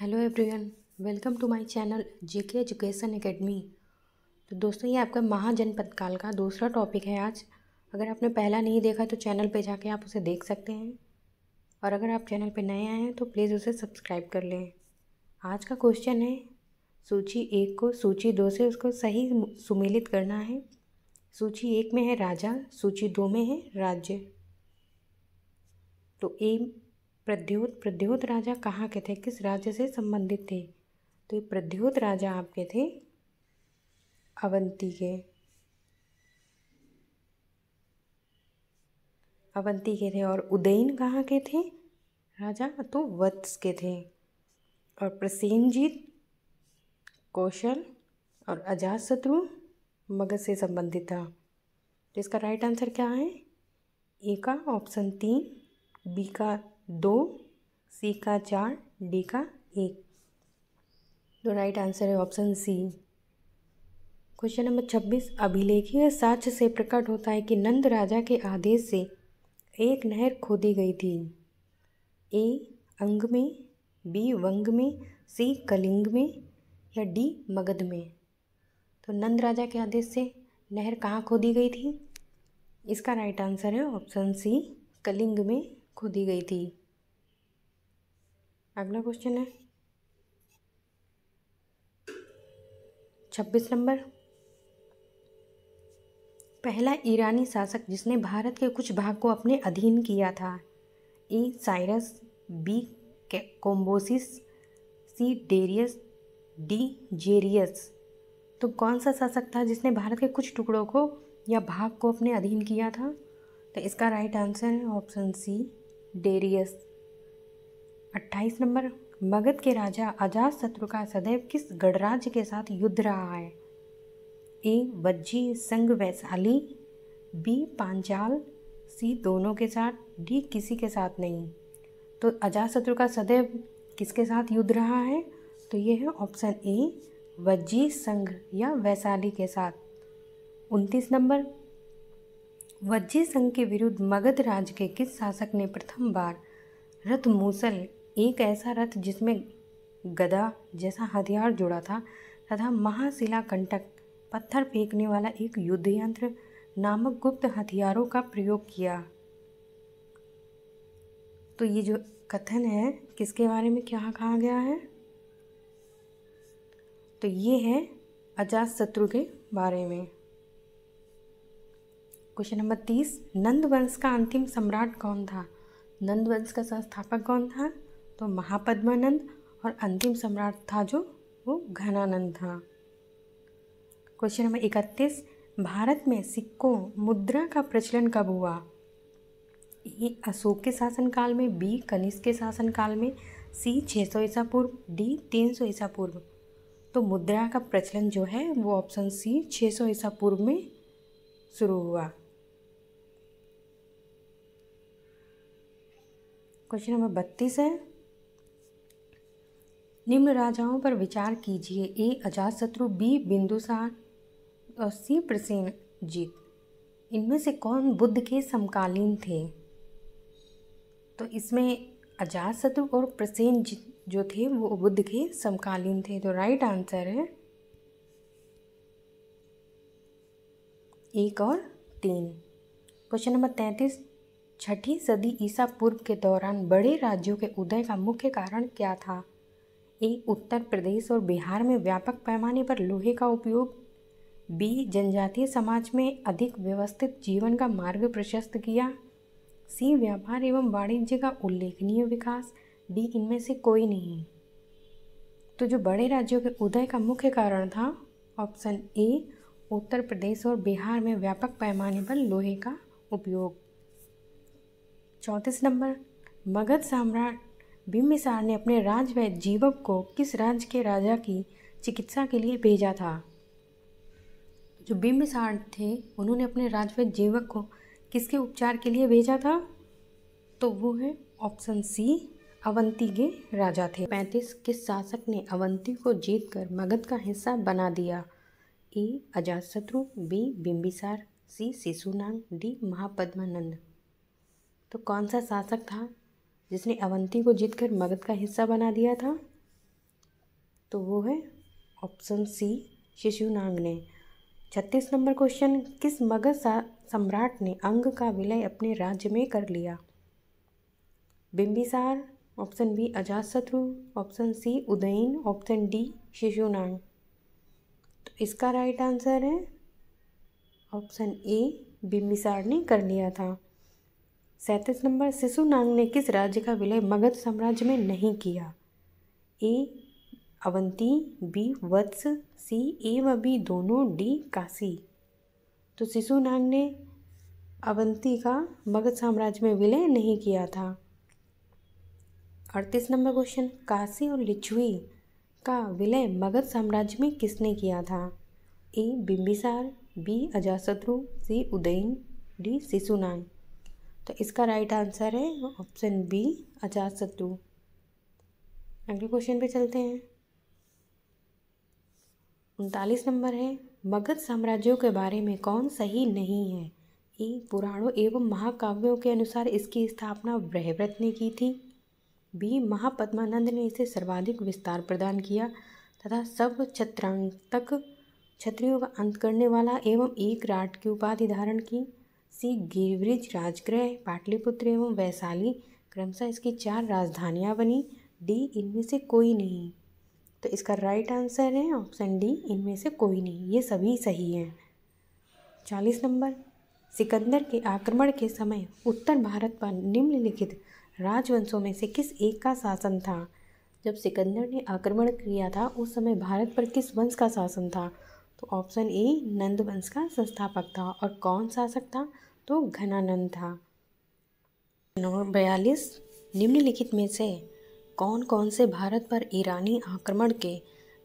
Hello everyone, welcome to my channel JK education academy. तो दोस्तों, ये आपका महाजनपद काल का दूसरा टॉपिक है आज। अगर आपने पहला नहीं देखा तो चैनल पे जाके आप उसे देख सकते हैं, और अगर आप चैनल पे नए आए हैं तो प्लीज़ उसे सब्सक्राइब कर लें। आज का क्वेश्चन है, सूची 1 को सूची 2 से उसको सही सुमेलित करना है। सूची 1 में है राजा, सूची 2 में है राज्य। तो प्रद्योत राजा कहाँ के थे, किस राज्य से संबंधित थे? तो ये प्रद्योत राजा आपके थे अवंती के थे। और उदयन कहाँ के थे राजा? तो वत्स के थे। और प्रसेनजीत कौशल और अजातशत्रु मगध से संबंधित था। तो इसका राइट आंसर क्या है? ए का ऑप्शन 3, बी का 2, सी का 4, डी का 1। तो राइट आंसर है ऑप्शन सी। क्वेश्चन नंबर 26, अभिलेखीय साक्ष्य से प्रकट होता है कि नंद राजा के आदेश से एक नहर खोदी गई थी। ए अंग में, बी वंग में, सी कलिंग में, या डी मगध में? तो नंद राजा के आदेश से नहर कहाँ खोदी गई थी? इसका राइट आंसर है ऑप्शन सी, कलिंग में खोदी गई थी। अगला क्वेश्चन है 26 नंबर, पहला ईरानी शासक जिसने भारत के कुछ भाग को अपने अधीन किया था। ए साइरस, बी कोम्बोसिस, सी डेरियस, डी जेरियस। तो कौन सा शासक था जिसने भारत के कुछ टुकड़ों को या भाग को अपने अधीन किया था? तो इसका राइट आंसर है option C, Darius. 28 number, Magadh के राजा अजातशत्रु का सदैव किस गणराज्य के साथ युद्ध रहा है? ए वज्जी संग वैशाली, बी पांचाल, सी दोनों के साथ, डी किसी के साथ नहीं। तो अजातशत्रु का सदैव किसके साथ युद्ध रहा है? तो ये है ऑप्शन ए, वज्जी संघ या वैशाली के साथ। 29 नंबर, वज्जी संघ के विरुद्ध मगध राज्य के किस शासक ने प्रथम बार रथ मूसल, एक ऐसा रथ जिसमें गदा जैसा हथियार जुड़ा था, तथा महाशिला कंटक, पत्थर फेंकने वाला एक युद्ध यंत्र नामक गुप्त हथियारों का प्रयोग किया? तो ये जो कथन है किसके बारे में क्या कहा गया है? तो ये है अजातशत्रु के बारे में। क्वेश्चन नंबर 30, नंद वंश का अंतिम सम्राट कौन था? नंद वंश का संस्थापक कौन था? तो महापद्मानंद। और अंतिम सम्राट था जो, वो घनानंद था। क्वेश्चन नंबर 31, भारत में सिक्कों मुद्रा का प्रचलन कब हुआ? ए अशोक के शासनकाल में, बी कनिष्क के शासनकाल में, सी 600 ईसा पूर्व, डी 300 ईसा पूर्व। तो मुद्रा का प्रचलन जो है वो ऑप्शन सी 600 ईसा पूर्व में शुरू हुआ। क्वेश्चन नंबर 32 है, निम्न राजाओं पर विचार कीजिए। ए अजातशत्रु, बी बिंदुसार और सी प्रसेनजीत। इनमें से कौन बुद्ध के समकालीन थे? तो इसमें अजातशत्रु और प्रसेनजीत जो थे वो बुद्ध के समकालीन थे। तो राइट आंसर है 1 और 3। क्वेश्चन नंबर 33, छठी सदी ईसा पूर्व के दौरान बड़े राज्यों के उदय का मुख्य कारण क्या था? ए उत्तर प्रदेश और बिहार में व्यापक पैमाने पर लोहे का उपयोग, बी जनजातीय समाज में अधिक व्यवस्थित जीवन का मार्ग प्रशस्त किया, सी व्यापार एवं वाणिज्य का उल्लेखनीय विकास, डी इनमें से कोई नहीं। तो जो बड़े राज्यों के उदय का मुख्य कारण था ऑप्शन ए, उत्तर प्रदेश और बिहार में व्यापक पैमाने पर लोहे का उपयोग। 34 नंबर, मगध सम्राट बिंबिसार ने अपने राजवैद्य जीवक को किस राज्य के राजा की चिकित्सा के लिए भेजा था? जो बिंबिसार थे उन्होंने अपने राजवैद्य जीवक को किसके उपचार के लिए भेजा था? तो वो है ऑप्शन सी, अवंती के राजा थे। 35, किस शासक ने अवंती को जीतकर मगध का हिस्सा बना दिया? ए अजातशत्रु, बी बिंबिसार, सी शिशुनाग, डी महापद्मानंद। तो कौन सा शासक था जिसने अवंती को जीतकर मगध का हिस्सा बना दिया था? तो वो है ऑप्शन सी शिशुनाग ने। 36 नंबर क्वेश्चन, किस मगध सम्राट ने अंग का विलय अपने राज्य में कर लिया? Bimbisara, option B Ajatashatru, option C Udayin, option D Shishunaga. तो इसका राइट आंसर है ऑप्शन ए, बिंबिसार ने कर लिया था। 37 नंबर, शिशुनाग ने किस राज्य का विलय मगध साम्राज्य में नहीं किया? ए अवंती, बी वत्स, सी एवं बी दोनों, डी काशी। तो शिशुनाग ने अवंती का मगध साम्राज्य में विलय नहीं किया था। 38 नंबर क्वेश्चन, काशी और लिच्छवी का विलय मगध साम्राज्य में किसने किया था? ए बिंबिसार, बी अजातशत्रु, सी उदयन, डी शिशुनाग। तो इसका राइट आंसर है ऑप्शन बी अजातशत्रु। अगले क्वेश्चन पे चलते हैं। 39 नंबर है, मगध साम्राज्यों के बारे में कौन सही नहीं है? ए पुराणों एवं महाकाव्यों के अनुसार इसकी स्थापना ब्रहव्रत ने की थी, बी महापद्मानंद ने इसे सर्वाधिक विस्तार प्रदान किया तथा सब छत्रांतक क्षत्रियों का अंत करने वाला एवं एक राट की उपाधि धारण की, सी गिरिव्रज राजगृह पाटलिपुत्र एवं वैशाली क्रमशः इसकी 4 राजधानियां बनी, डी इनमें से कोई नहीं। तो इसका राइट आंसर है ऑप्शन डी, इनमें से कोई नहीं, ये सभी सही हैं। 40 नंबर, सिकंदर के आक्रमण के समय उत्तर भारत पर निम्नलिखित राजवंशों में से किस एक का शासन था? जब सिकंदर ने आक्रमण किया था उस समय भारत पर किस वंश का शासन था? तो ऑप्शन ए नंद वंश का संस्थापक था। और कौन शासक था? तो घनानंद था। नंबर 42, निम्नलिखित में से कौन कौन से भारत पर ईरानी आक्रमण के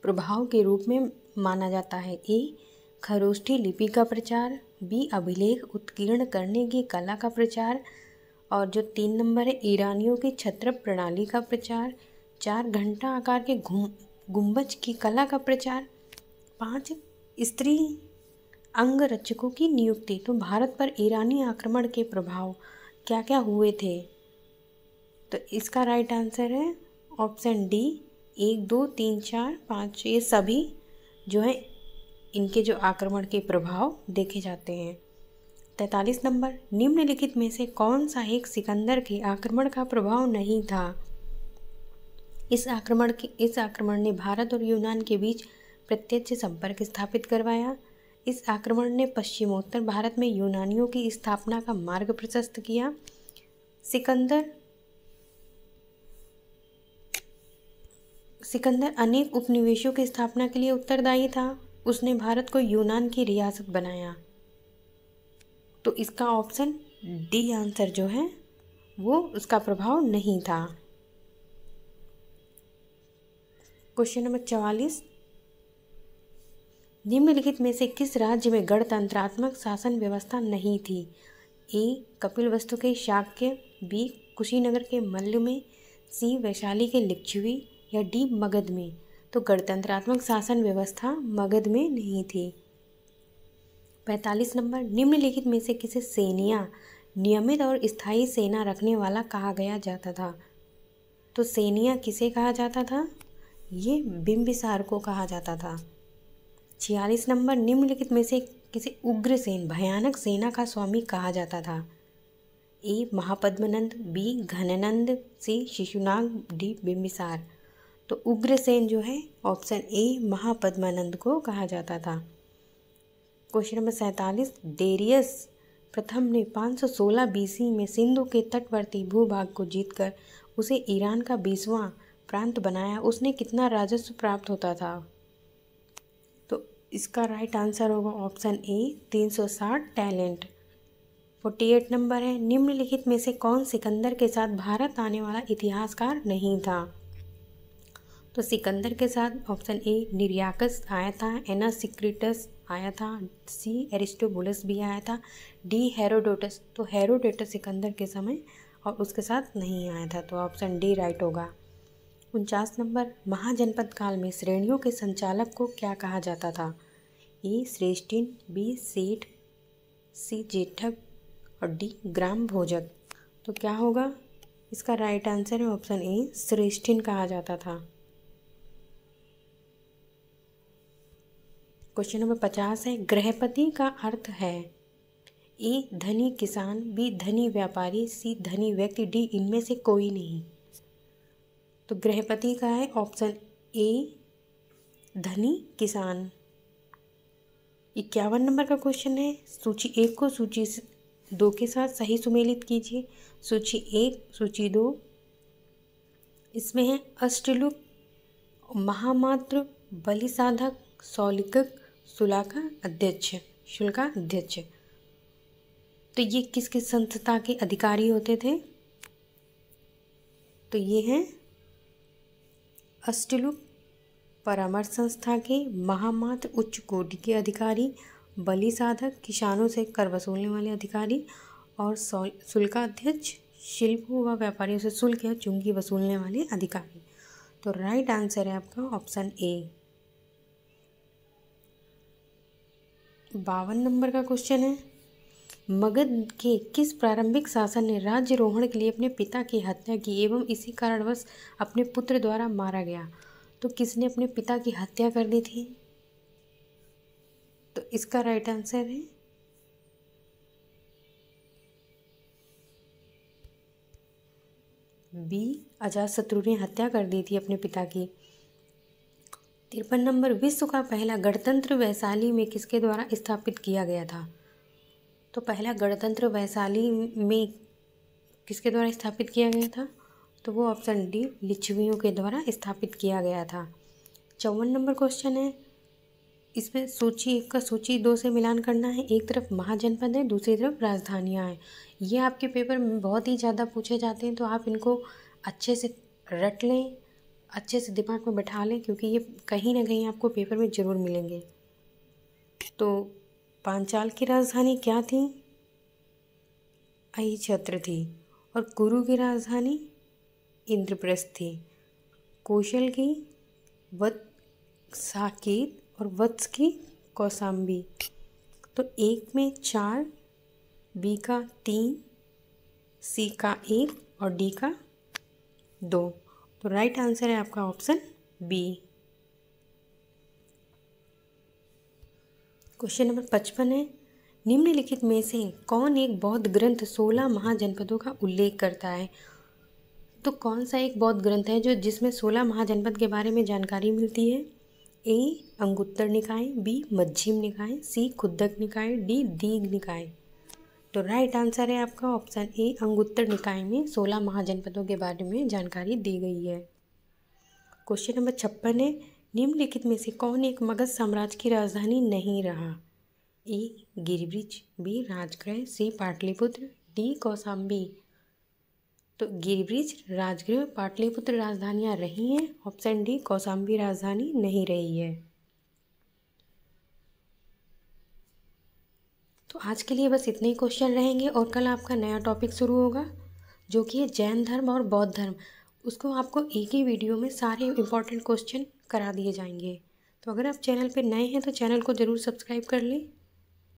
प्रभाव के रूप में माना जाता है? ए खरोष्ठी लिपि का प्रचार, बी अभिलेख उत्कीर्ण करने की कला का प्रचार, और जो 3 नंबर है ईरानियों की छत्र प्रणाली का प्रचार, 4 घंटा आकार के गुंबज की कला का प्रचार, 5 स्त्री अंगरक्षकों की नियुक्ति। तो भारत पर ईरानी आक्रमण के प्रभाव क्या क्या हुए थे? तो इसका राइट आंसर है ऑप्शन डी 1 2 3 4 5, ये सभी जो है इनके जो आक्रमण के प्रभाव देखे जाते हैं। 43 नंबर, निम्नलिखित में से कौन सा एक सिकंदर के आक्रमण का प्रभाव नहीं था? इस आक्रमण ने भारत और यूनान के बीच प्रत्यक्ष संपर्क स्थापित करवाया। इस आक्रमण ने पश्चिमोत्तर भारत में यूनानियों की स्थापना का मार्ग प्रशस्त किया। सिकंदर अनेक उपनिवेशों की स्थापना के लिए उत्तरदायी था। उसने भारत को यूनान की रियासत बनाया। तो इसका ऑप्शन डी आंसर जो है वो उसका प्रभाव नहीं था। क्वेश्चन नंबर 44, निम्नलिखित में से किस राज्य में गणतंत्रात्मक शासन व्यवस्था नहीं थी? ए कपिलवस्तु के शाक्य, बी कुशीनगर के मल्ल में, सी वैशाली के लिच्छवी, या डी मगध में। तो गणतंत्रात्मक शासन व्यवस्था मगध में नहीं थी। 45 नंबर, निम्नलिखित में से किसे सेनिया नियमित और स्थायी सेना रखने वाला कहा गया जाता था? तो सेनिया किसे कहा जाता था? ये बिंबिसार को कहा जाता था। 46 नंबर, निम्नलिखित में से किसे उग्रसेन भयानक सेना का स्वामी कहा जाता था? ए महापद्मनंद, बी घनानंद, सी शिशुनाग, डी बिंबिसार। तो उग्रसेन जो है ऑप्शन ए महापद्मानंद को कहा जाता था। क्वेश्चन नंबर 47, डेरियस प्रथम ने 516 बीसी में सिंधु के तटवर्ती भूभाग को जीतकर उसे ईरान का 20वां प्रांत बनाया। उसने कितना राजस्व प्राप्त होता था? तो इसका राइट आंसर होगा ऑप्शन ए 360 टैलेंट। 48 नंबर है, निम्नलिखित में से कौन सिकंदर के साथ भारत आने वाला इतिहासकार नहीं था? तो सिकंदर के साथ ऑप्शन ए निर्याकस आया था, एनासिक्रिटस आया था, सी एरिस्टोबुलस भी आया था, डी हेरोडोटस। तो हेरोडोटस सिकंदर के समय और उसके साथ नहीं आया था। तो ऑप्शन डी राइट होगा। 49 नंबर, महाजनपद काल में श्रेणियों के संचालक को क्या कहा जाता था? ए श्रेष्ठिन, बी सेठ, सी जेठक, और डी ग्राम भोजक। तो क्या होगा? इसका राइट आंसर है ऑप्शन ए श्रेष्ठिन कहा जाता था। क्वेश्चन नंबर 50 है, गृहपति का अर्थ है ए धनी किसान, बी धनी व्यापारी, सी धनी व्यक्ति, डी इनमें से कोई नहीं। तो गृहपति का है ऑप्शन ए धनी किसान। 51 नंबर का क्वेश्चन है, सूची 1 को सूची 2 के साथ सही सुमेलित कीजिए। सूची 1 सूची 2, इसमें है अष्टलुक, महामात्र, बलिसाधक, सौलिकक, शुल्का अध्यक्ष। तो ये किस किस संस्था के अधिकारी होते थे? तो ये हैं अष्टलुक परामर्श संस्था के, महामात्र उच्च कोटि के अधिकारी, बलिसाधक किसानों से कर वसूलने वाले अधिकारी, और शुल्काध्यक्ष शिल्प व व्यापारियों से शुल्क या चुंगी वसूलने वाले अधिकारी। तो राइट आंसर है आपका ऑप्शन ए। 52 नंबर का क्वेश्चन है, मगध के किस प्रारंभिक शासक ने राज्यारोहण के लिए अपने पिता की हत्या की एवं इसी कारणवश अपने पुत्र द्वारा मारा गया? तो किसने अपने पिता की हत्या कर दी थी? तो इसका राइट आंसर है बी, अजातशत्रु ने हत्या कर दी थी अपने पिता की। 53 नंबर, विश्व का पहला गणतंत्र वैशाली में किसके द्वारा स्थापित किया गया था? तो पहला गणतंत्र वैशाली में किसके द्वारा स्थापित किया गया था? तो वो ऑप्शन डी, लिच्छवियों के द्वारा स्थापित किया गया था। 54 नंबर क्वेश्चन है, इसमें सूची 1 का सूची 2 से मिलान करना है। एक तरफ महाजनपद है, दूसरी तरफ राजधानियाँ हैं। ये आपके पेपर में बहुत ही ज़्यादा पूछे जाते हैं, तो आप इनको अच्छे से रट लें, अच्छे से दिमाग में बैठा लें, क्योंकि ये कहीं ना कहीं आपको पेपर में ज़रूर मिलेंगे। तो पांचाल की राजधानी क्या थी? अहिछत्र थी। और कुरु की राजधानी इंद्रप्रस्थ थी। कौशल की साकेत और वत्स की कौशाम्बी। तो 1 में 4, बी का 3, सी का 1 और डी का 2। तो राइट आंसर है आपका ऑप्शन बी। क्वेश्चन नंबर 55 है, निम्नलिखित में से कौन एक बौद्ध ग्रंथ 16 महाजनपदों का उल्लेख करता है? तो कौन सा एक बौद्ध ग्रंथ है जिसमें 16 महाजनपद के बारे में जानकारी मिलती है? ए अंगुत्तर निकाय, बी मध्यम निकाय, सी खुद्दक निकाय, डी दीघ निकाय। तो राइट आंसर है आपका ऑप्शन ए, अंगुत्तर निकाय में 16 महाजनपदों के बारे में जानकारी दी गई है। क्वेश्चन नंबर 56 है, निम्नलिखित में से कौन एक मगध साम्राज्य की राजधानी नहीं रहा? ए गिरिब्रिज, बी राजगृह, सी पाटलिपुत्र, डी कौशाम्बी। तो गिरिब्रिज, राजगृह, पाटलिपुत्र राजधानियाँ रही हैं। ऑप्शन डी, कौशाम्बी राजधानी नहीं रही है। तो आज के लिए बस इतने ही क्वेश्चन रहेंगे और कल आपका नया टॉपिक शुरू होगा, जो कि है जैन धर्म और बौद्ध धर्म। उसको आपको एक ही वीडियो में सारे इंपॉर्टेंट क्वेश्चन करा दिए जाएंगे। तो अगर आप चैनल पर नए हैं तो चैनल को ज़रूर सब्सक्राइब कर लें।